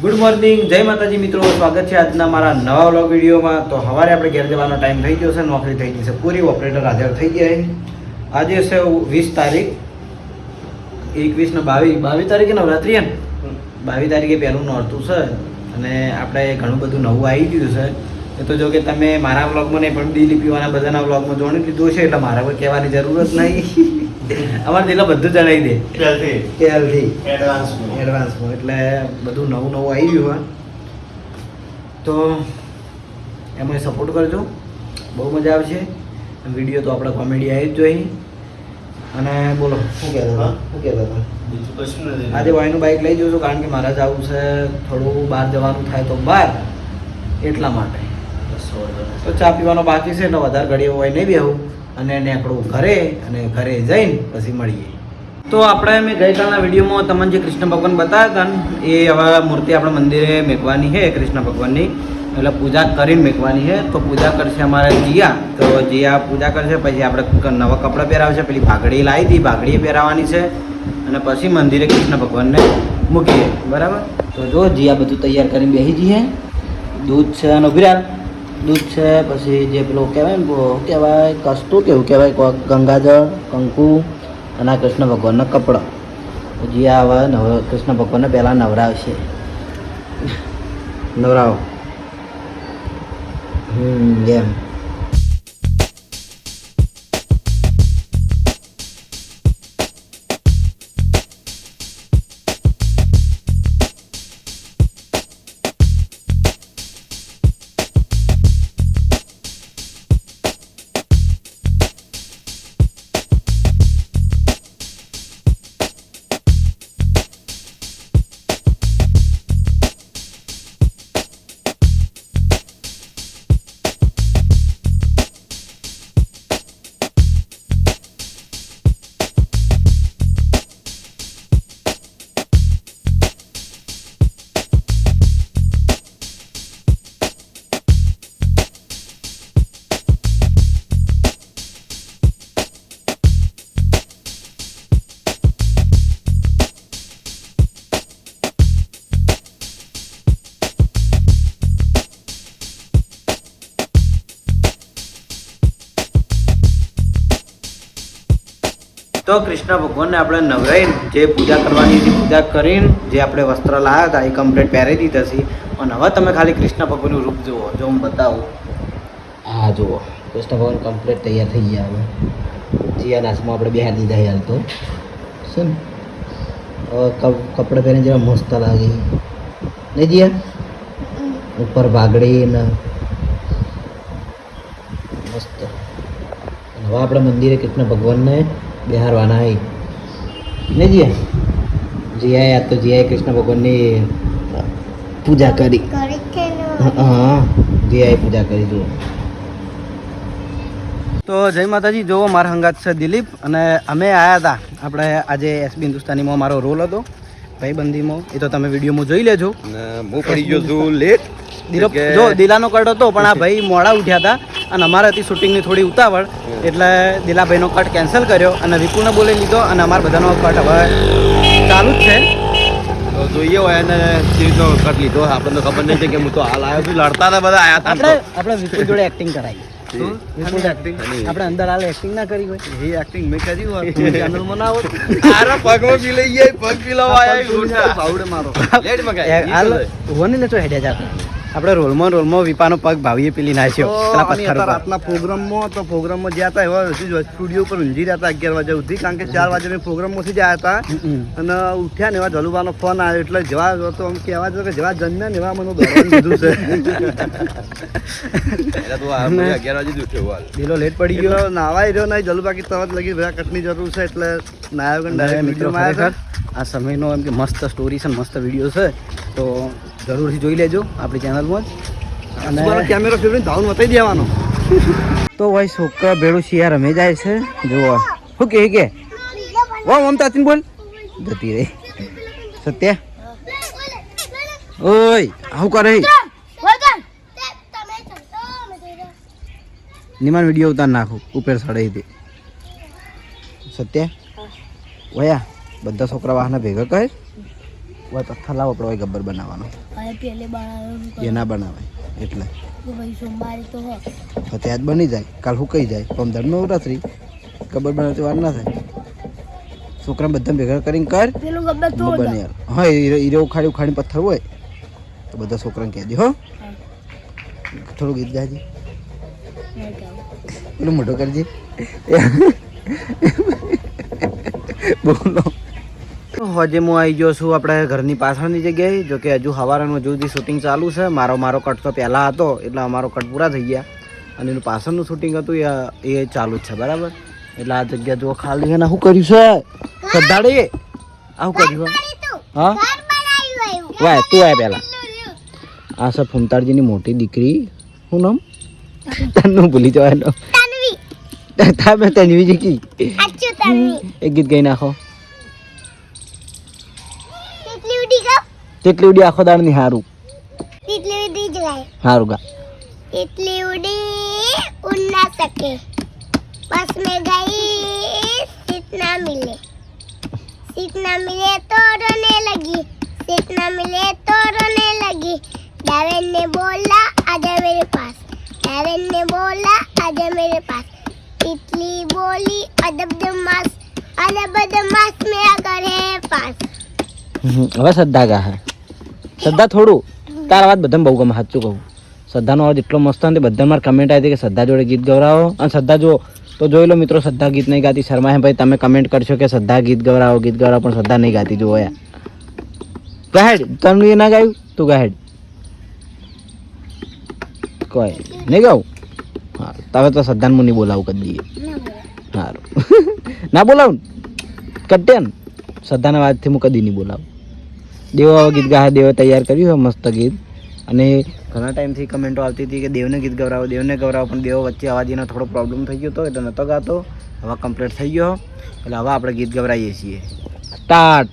Good morning, જય માતાજી મિત્રો. સ્વાગત છે આજના મારા નવા વ્લોગ વિડીયોમાં. તો સવારે આપણે ઘેર જવાનો ટાઈમ થઈ ગયો છે, નોકરી થઈ ગઈ છે પૂરી, ઓપરેટર હાજર થઈ ગયા છે. આજે છે 20 તારીખ, 21 ને 22 તારીખે નવરાત્રી એમ 22 તારીખે પહેલું નોરતું છે અને આપણે ઘણું બધું નવું આવી ગયું છે. એ તો જો કે તમે મારા વ્લોગમાં નહીં પણ દિલીપ પીવાના બધાના વ્લોગમાં જોઈ લીધું છે, એટલે મારા કોઈ કહેવાની જરૂર જ નહીં. અમારે દિલો બધું જણાવી દે પહેલથી એડવાન્સમાં, એટલે બધું નવું આવી ગયું હોય તો એમાં સપોર્ટ કરજો, બહુ મજા આવશે. વિડીયો તો આપણે કોમેડી આવી જ જોઈએ. અને બોલો શું કહેતા હતા? આજે વાયનું બાઇક લઈ જઉં છું, કારણ કે મારે જવું છે થોડું બહાર જવાનું થાય તો બહાર, એટલા માટે. તો ચા પીવાનો બાકી છે, એટલે વધારે ઘડીએ હોય નહીં બેહું અને નીકળું ઘરે, અને ઘરે જઈને પછી મળીએ. તો આપણે મેં ગઈકાલના વિડીયોમાં તમને જે કૃષ્ણ ભગવાન બતાવ્યા હતા ને, એ હવે મૂર્તિ આપણે મંદિરે મેકવાની છે કૃષ્ણ ભગવાનની, એટલે પૂજા કરીને મેકવાની છે. તો પૂજા કરશે અમારે જીયા, તો જીયા પૂજા કરશે, પછી આપણે નવા કપડાં પહેરાવશે. પેલી ભાગડી લાવી હતી, ભાગડીએ પહેરાવવાની છે, અને પછી મંદિરે કૃષ્ણ ભગવાનને મૂકીએ. બરાબર? તો જો જીયા બધું તૈયાર કરીને બેસી જઈએ. દૂધ છે અને ઉભરાલ દૂધ છે, પછી જે પેલું કહેવાય ને કહેવાય કસ્તું કેવું કહેવાય, ગંગાજળ, કંકુ અને કૃષ્ણ ભગવાનના કપડાં. જે આવે કૃષ્ણ ભગવાનને પહેલાં નવરાવશે. નવરાવો એમ. તો કૃષ્ણ ભગવાનને આપણે નવરાઈને જે પૂજા કરવાની હતી પૂજા કરીને જે આપણે વસ્ત્ર લાવ્યા હતા એ કમ્પ્લીટ પહેરી દીધા છે. અને હવે તમે ખાલી કૃષ્ણ ભગવાનનું રૂપ જુઓ. જો હું બતાવું, હા જુઓ કૃષ્ણ ભગવાન કમ્પ્લીટ તૈયાર થઈ ગયા. હવે જીયા નાચમાં આપણે બેહાર દીધા યાર, તો શું કપડાં પહેરીને જેવા મસ્ત લાગે નહીં જીયા? ઉપર ભાગડી ને મસ્ત. હવે આપણે મંદિરે કૃષ્ણ ભગવાનને બિહારવાના હે ને જીયા? જીયા તો જીયાએ કૃષ્ણ ભગવાનની પૂજા કરી. હા, જીયાએ પૂજા કરી. જુઓ તો જય માતાજી. જુઓ મારા હંગાત છે દિલીપ, અને અમે આવ્યા હતા આપણે આજે એસબી હિન્દુસ્તાનીમાં મારો રોલ હતો ભાઈબંધીમાં, એ તો તમે વિડીયોમાં જોઈ લેજો. હું પડી ગયો છું લેટ. જો દિલાનો કટ હતો, પણ આ ભાઈ મોડા ઉઠ્યા હતા અને અમારે હતી શૂટિંગની થોડી ઉતાવળ, એટલે દિલાભાઈનો કટ કેન્સલ કર્યો અને વિપુલને બોલી લીધો, અને અમારા બધાનો કટ હવે ચાલુ જ છે. તો જોઈએ હોય એને સીરીઝનો કટ લીધો. આપણને તો ખબર નહીં છે કે હું તો હાલ આવ્યો છું, લડતા હતા બધા આવ્યા હતા. આપણે વિપુલ જોડે એક્ટિંગ કરાવી. આપણે અંદર હાલ એક્ટિંગ ના કરી હોય, એ એક્ટિંગ મેં કર્યું હોય ચેનલમાં ના હોય. આરા પગમાં પી લઈ જાય, પગ પીલાવા આયા સાઉડ મારો લેટ મગાય હાલ હોને ને તો હેડ્યા જાતા. આપણે રોલમાં વિપાનો પગ ભાવીએ પેલી નાખ્યો રાતના પ્રોગ્રામમાં જ્યાં હતા એવા સ્ટુડિયો પર ઊંઝી રહ્યા હતા 11 વાગ્યા સુધી, કારણ કે 4 વાગે મેં પ્રોગ્રામમાંથી જ આવ્યા હતા. અને ઉઠ્યા ને એવા જલુબાનો ફોન આવ્યો, એટલે જેવા તો આમ કહેવા જો કે જેવા જન્મ્યા ને એવા મને દોડવાનું કીધું છે. 11 વાગે જ ઉઠ્યો. દિલો લેટ પડી ગયો, નાવાઈ રહ્યો નહીં જલુ, બાકી તરત લગી બધા કટની જરૂર છે, એટલે નાયો ડાયરેક્ટ મિત્રોમાં આવ્યા. આ સમયનો એમ કે મસ્ત સ્ટોરી છે, મસ્ત વિડીયો છે, તો જરૂરથી જોઈ લેજો આપણી ચેનલમાં જ. અને કેમેરો ફેરવીને ધાવન બતાવી દેવાનો. તો ભાઈ છોકરા ભેળું શિયા રમે જાય છે. જુઓ શું કે વાહ મમતાથી બોલ જતી રહી. સત્ય ઓય આવું કરે નિમાન વિડીયો ઉતાર નાખું ઉપર ચડાવી દે. સત્ય વયા બધા છોકરા વાહના ભેગા કહે હોય પથ્થર લાવો આપણે હોય ગબ્બર બનાવવાનો હવે પેલે બનાવવાનું એ ના બનાવાય એટલે તો ભાઈ સોમવારે તો હો તો ત્યાં જ બની જાય કાલ હુકાઈ જાય પમદાર નવરાત્રી ગબ્બર બનાવતી વાર ના થાય છોકરા બધા ભેગા કરીને કર પેલું ગબ્બર તો બને યાર હા હીરે ઉખાડી ઉખાડી પથ્થર હોય તો બધા છોકરાને કહેજે હો થોડું ગીત ગાજે પેલું મોટો કરજે બોલો હજે હું આવી ગયો છું આપણે ઘરની પાછળની જગ્યાએ જો કે હજુ સવારનું હજુ સુધી શૂટિંગ ચાલુ છે મારો કટ તો પહેલાં હતો એટલે અમારો કટ પૂરા થઈ ગયા અને એનું પાછળનું શૂટિંગ હતું એ ચાલુ જ છે બરાબર એટલે આ જગ્યા જો ખાલી છે ને શું કર્યું છે શ્રદ્ધાળે આવું કર્યું હા વાય તું આય પહેલાં આ છે ફૂમતાળજીની મોટી દીકરી શું નામ તન્નું ભૂલી જવાનું તમે તન્વી કી એક ગીત ગાઈ નાખો તેટલી ઉડી આખો દાડ ની હારું હારું ગા इतनी उड़ी उड़ ना सके बस में गई सीट ना मिले तो रोने लगी सीट ना मिले तो रोने लगी डेविड ने बोला आजा मेरे पास डेविड ने बोला आजा मेरे पास तितली बोली अदब दमास में अगर है पास હવે શ્રદ્ધા ગા હે શ્રદ્ધા થોડું તારા વાત બધાને બહુ ગમે સાચું કહું શ્રદ્ધાનો અવાજ એટલો મસ્ત હતો બધા મારે કમેન્ટ આવી હતી કે શ્રદ્ધા જોડે ગીત ગવડાવો અને શ્રદ્ધા જો તો જોઈ લો મિત્રો શ્રદ્ધા ગીત નહીં ગાતી શર્મા હે ભાઈ તમે કમેન્ટ કરશો કે શ્રદ્ધા ગીત ગવડાવો પણ શ્રદ્ધા નહીં ગાતી જુઓ યાર ગાહેડ તને એ ના ગાયું તું ગાહેડ કોઈ નહીં ગાવું હા તમે તો શ્રદ્ધાને હું નહીં બોલાવું કરી દઈએ સારું ના બોલાવું કટ્ટે ને શ્રદ્ધાના વાતથી હું કદી નહીં બોલાવું દેવો ગીત ગાહે દેવો તૈયાર કર્યું હોય મસ્ત ગીત અને ઘણા ટાઈમથી કમેન્ટો આવતી હતી કે દેવને ગીત ગવડાવો પણ દેવો વચ્ચે અવાજીનો થોડો પ્રોબ્લેમ થઈ ગયો હતો એટલે નહોતો ગાતો હવે કમ્પ્લીટ થઈ ગયો એટલે હવે આપણે ગીત ગવડાવીએ છીએ સ્ટાર્ટ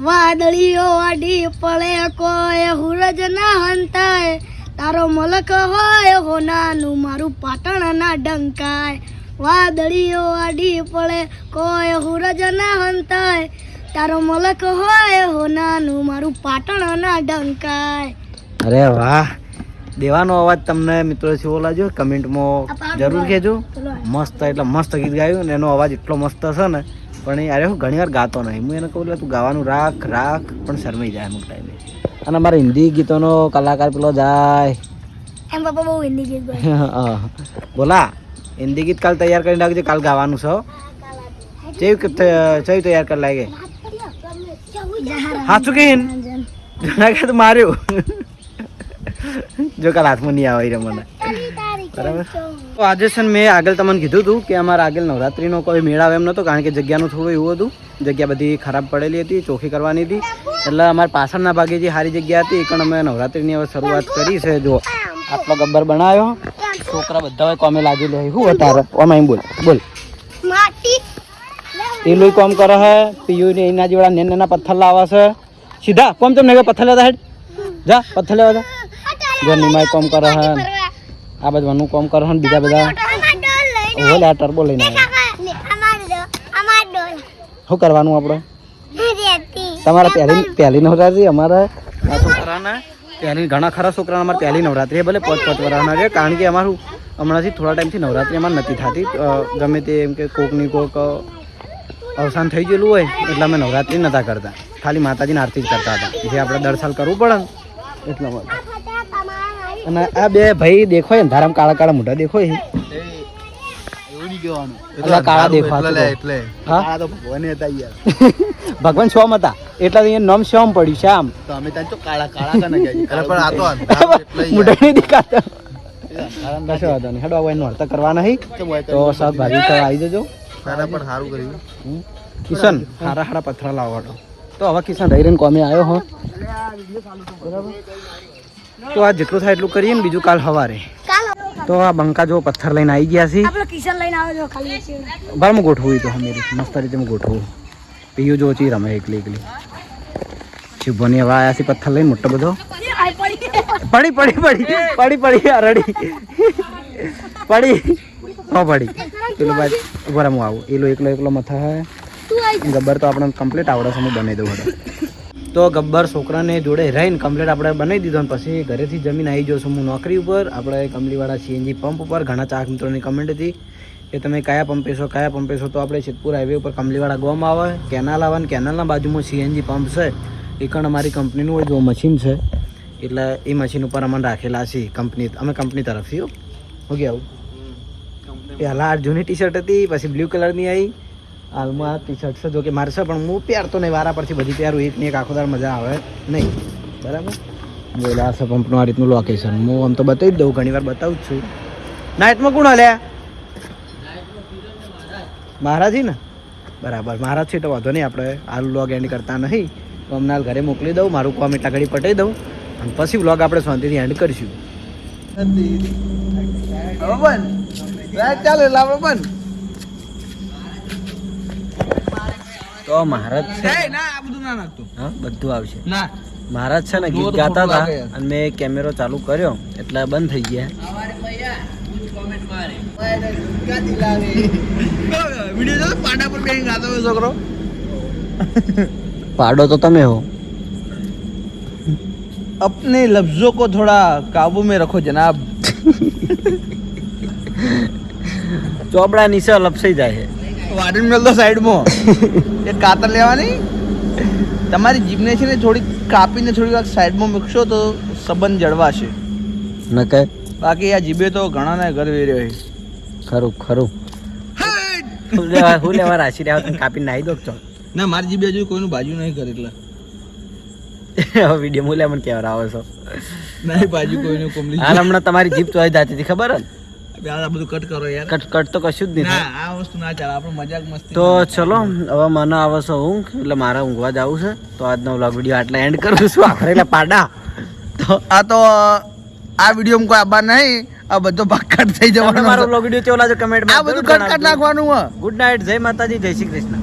વાદળીઓ વાડી પડે કોઈ હુરજ ના હંતાય તારો મલક હોય હોનાનું મારું પાટણ ના ડંકાય વાદળીઓ વાડી પડે કોઈ હુરજ ના હંતાય તારો મલક હોય હોનાનું મારું પાટણ ના ડંકાય અરે વાહ દેવાનો અવાજ તમને મિત્રો કેવો લાગ્યો કમેન્ટમાં જરૂર કહેજો મસ્ત એટલે મસ્ત ગીત ગાયું ને એનો અવાજ એટલો મસ્ત છે ને પણ અરે હું ઘણી વાર ગાતો નહીં હું એને કહું તું ગાવાનું રાખ પણ શરમાઈ જાય અમુક ટાઈમે અને અમારા હિન્દી ગીતોનો કલાકાર પેલો જાય એમ પપ્પા બહુ હિન્દી ગીત ગાય બોલા હિન્દી ગીત કાલ તૈયાર કરી નાખજો કાલ ગાવાનું છે ચેવી તૈયાર કરી લાગે સાચું કે તું માર્યું જો કાલ હાથમાં નહીં આવે મને બરાબર તો આજે છે ને મેં આગળ તમને કીધું હતું કે અમારે આગળ નવરાત્રિનો કોઈ મેળ આવે એમ નહોતો કારણ કે જગ્યાનું થોડું એવું હતું જગ્યા બધી ખરાબ પડેલી હતી ચોખ્ખી કરવાની હતી એટલે અમારે પાછળના ભાગે જે સારી જગ્યા હતી એ પણ અમે નવરાત્રિની હવે શરૂઆત કરી છે જો આટલો ગબ્બર બનાવ્યો છોકરા બધા હોય કોમે લાગી લે શું વધારે ઓમાં બોલ પેલું કોમ કરે છે પીયુ ને એના જેવડા નાના પથ્થર લાવે છે સીધા કોમ તમને પથ્થર લેતા હેડ જા પથ્થર લેવા જા જો નિમાય કોમ કરે છે આ બધું કોમ કરે છે બીજા બધા ઓલે આ ટર્બો લઈને શું કરવાનું આપણે તમારે પહેલી નવરાત્રી અમારે આ છોકરાના પહેલી ઘણા ખરા છોકરાના અમારે પહેલી નવરાત્રી ભલે 5 વર્ષના છે કારણ કે અમારું હમણાંથી થોડા ટાઈમથી નવરાત્રી અમારે નથી થતી ગમે તે એમ કે કોકની કોક અવસાન થઈ ગયેલું હોય એટલે અમે નવરાત્રી નહોતા કરતા ખાલી માતાજીની આરતી જ કરતા હતા જે આપણે દર સાલ કરવું પડે ને એટલા માટે અને આ બે ભાઈ દેખો ને ધારામ કાળા કાળા મોઢા દેખો કાળા દેખો ભગવાન શ્યામ હતા એટલે અહીંયા નામ શ્યામ પડ્યું શ્યામ મોઢા દેખાતા હેડો નોરતા કરવા નહીં તો શાકભાજી આવી જજો કિશન હારા પથરા લાવવાનો તો હવે કિશન રહીને કોમે આવ્યો હો બરાબર તો આ જેટલું થાય એટલું કરીએ ને બીજું કાલ સવારે તો આ બંકા જો પથ્થર લઈને આવી ગયા છે બાર હું ગોઠવું તો હમેરી મસ્ત રીતે હું ગોઠવું પીયું જો ચી રમે એકલી શુભોની હવે આવ્યા છે પથ્થર લઈને મોટો બધો પડી અરડી પડી પેલો બાદ ઉભા હું આવું એકલો મથા હે ગબ્બર તો આપણે કમ્પ્લીટ આવડે છે હું બનાવી દઉં તો ગબ્બર છોકરાને જોડે રહીને કમ્પ્લીટ આપણે બનાવી દીધો અને પછી ઘરેથી જમીન આવી ગયો છું હું નોકરી ઉપર આપણે કમલીવાળા સીએનજી પંપ ઉપર. ઘણા ચાક મિત્રોની કમેન્ટ હતી કે તમે કયા પંપે છો તો આપણે સિદ્ધપુર હાઈવે ઉપર કમલીવાળા ગામ આવે, કેનાલ આવે ને કેનાલના બાજુમાં સીએનજી પંપ છે. એ પણ અમારી કંપનીનું હોય જો મશીન છે એટલે એ મશીન ઉપર અમને રાખેલા છે અમે કંપની તરફથી ઓકે આવું. પહેલાં આ જૂની ટી શર્ટ હતી, પછી બ્લુ કલરની આવી, હાલમાં આ ટી શર્ટ છે જો કે મારે છે પણ હું પહેરતો નહીં, વારા પરથી બધી પહેરું, એકની એક આખો દાર મજા આવે નહીં. બરાબર. જોયેલા આ છે પંપનું આ રીતનું લોકેશન. હું આમ તો બતાવી જ દઉં, ઘણી વાર બતાવું જ છું. નાઇટમાં કોણ હલ્યા? મહારાજી ને બરાબર, મહારાજ છે તો વાંધો નહીં, આપણે હાલ વ્લોગ એન્ડ કરતા નહીં તો અમને હાલ ઘરે મોકલી દઉં, મારું કામ એટલા ઘડી પટાઈ દઉં અને પછી વ્લોગ આપણે શાંતિથી એન્ડ કરીશું. તો મહારાજ છે હા બધું આવશે. મહારાજ છે ને ગીત ગાતા હતા અને મેં કેમેરો ચાલુ કર્યો એટલે બંધ થઈ ગયા. છોકરો પાડો તો તમે હો. अपने लफ्जों को थोड़ा काबू में रखो जनाब. ચોપડા નીચે લપસાઈ જાય છે. વાડન મેલ તો સાઈડમાં એક કાતર લેવાની, તમારી જીભને છે ને થોડી કાપીને થોડી વાર સાઈડમાં મૂકશો તો સંબંધ જળવાશે. ન કહે બાકી આ જીભે તો ઘણાના ઘર વેર્યો છે. ખરું ખરું. હું લેવા રાશી રહ્યા તમે કાપીને નાહી દો છો. ના મારી જીભે હજુ કોઈનું બાજુ નહીં કરે એટલે વિડીયો મૂલ્યા મને કેવા આવો છો. નહીં બાજુ કોઈનું કોમલી. હાલ હમણાં તમારી જીભ ચોઈ જાતી હતી ખબર ને? આ બધું કટ કરો યાર. કટ તો કશું જ નહીં થાય. ના આ વસ્તુ ના ચાલે, આપણે મજાક મસ્તી. તો ચલો હવે મને આવે છે ઊંઘ એટલે મારે ઊંઘવા જવું છે. તો આજનો વ્લોગ વિડીયો આટલા એન્ડ કરું છું. આખરેલા પાડા તો આ વિડીયો કોઈ આબાર નહીં, આ બધો ભાગ કટ થઈ જવાનો. મારો વ્લોગ વિડીયો કેવો લાગ્યો કમેન્ટમાં આ બધું કટ નાખવાનું. ગુડ નાઇટ, જય માતાજી, જય શ્રી કૃષ્ણ.